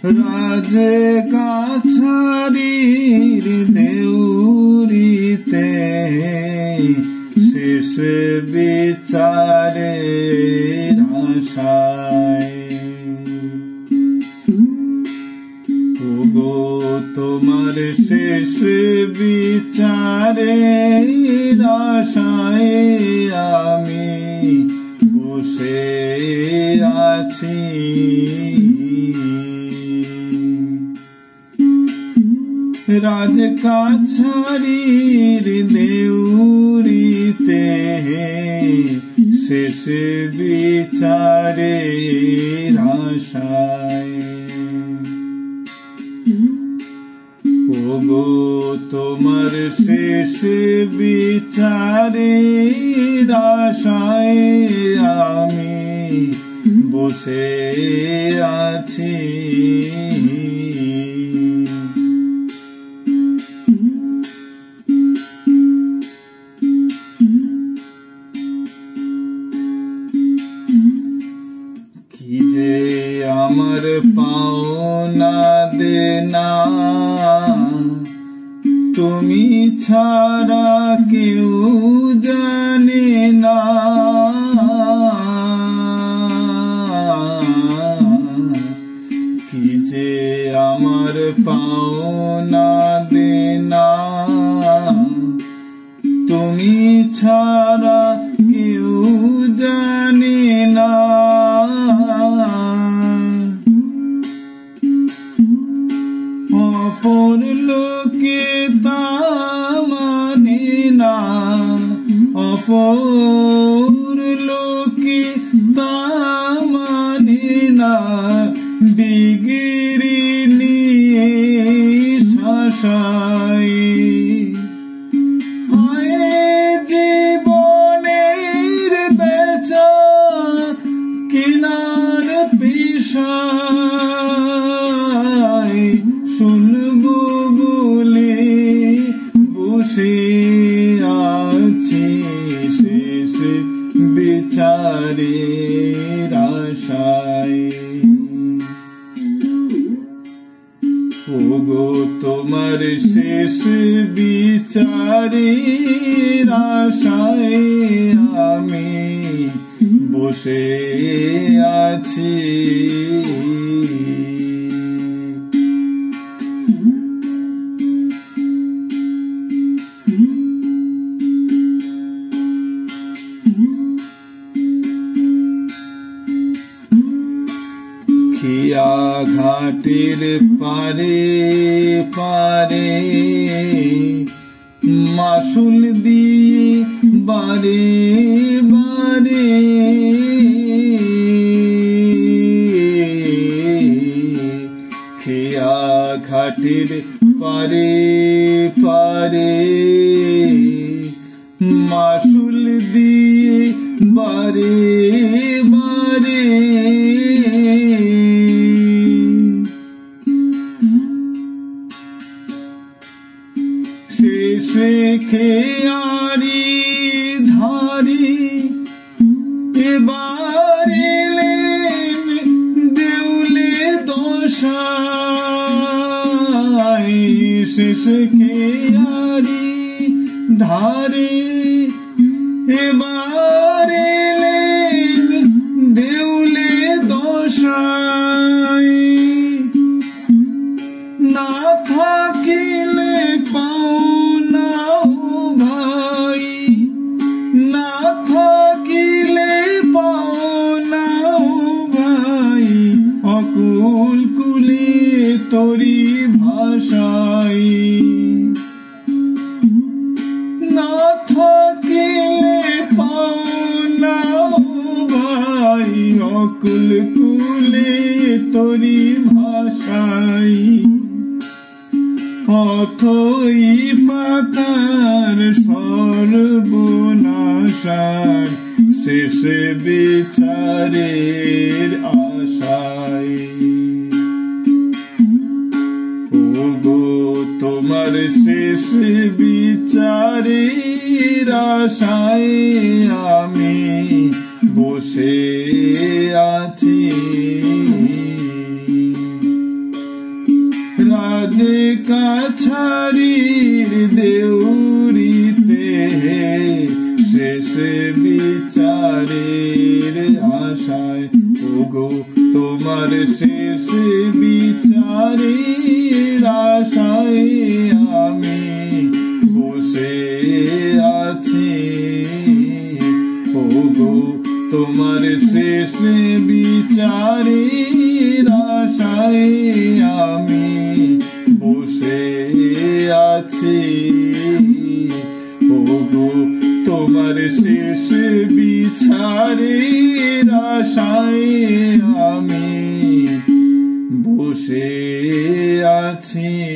রাজ কাছারির দেউরিতে শেষ বিচারের আশায় ওগো তোমার শেষ বিচারের আশায় আমি বসে আছি রাজ কাছারির দেউরিতে শেষ বিচারের আশায় ওগো তোমার শেষ বিচারের আশায় আমি বসে আছি কি যে আমার পাওনা দেনা তুমি ছাড়া কেউ জানে না কি যে আমার পাওনা দেনা তুমি ছাড়া কেউ জানে না অপর লোকে তা মানে না অপর লোকে তা মানে না ডিগ্রি নিয়ে শাসাই জীবনের বেচা কিনার পেশায় শুনবো বলে বসে আছি শেষ বিচারের আশায় ওগো তোমার শেষ বিচারের আশায় আমি বসে আছি খিয়া ঘাটের পারে পারে মাসুল দিয়ে বারে বারে খিয়া ঘাটের পারে পারে মাসুল দিয়ে বারে বারে শেষে খেয়ারি ধারি এবার এলেন দেউলে দশায় শেষে খেয়ারি ধারে এবার এলেন দেউলে দশায় না থাকিলে পাওনা ভাই না থাকিলে পাওনা ভাই অকুল কুলে তরি ভাষাই না থাকিলে পাওনা ভাই অকুল কুলে তরি ভাষাই অথই পাতার সর্বনাশার শেষ বিচারের আশায় ওগো তোমার শেষ বিচারের আশায় আমি বসে আছি। কাছারির দেউরিতে শেষ বিচারের আশায় ওগো তোমার শেষ বিচারের আশায় আমি বসে আছি ওগো তোমার শেষ বিচারের আশায় আমি বসে আছি ওগো তোমার শেষ বিচারের আশায় আমি বসে আছি।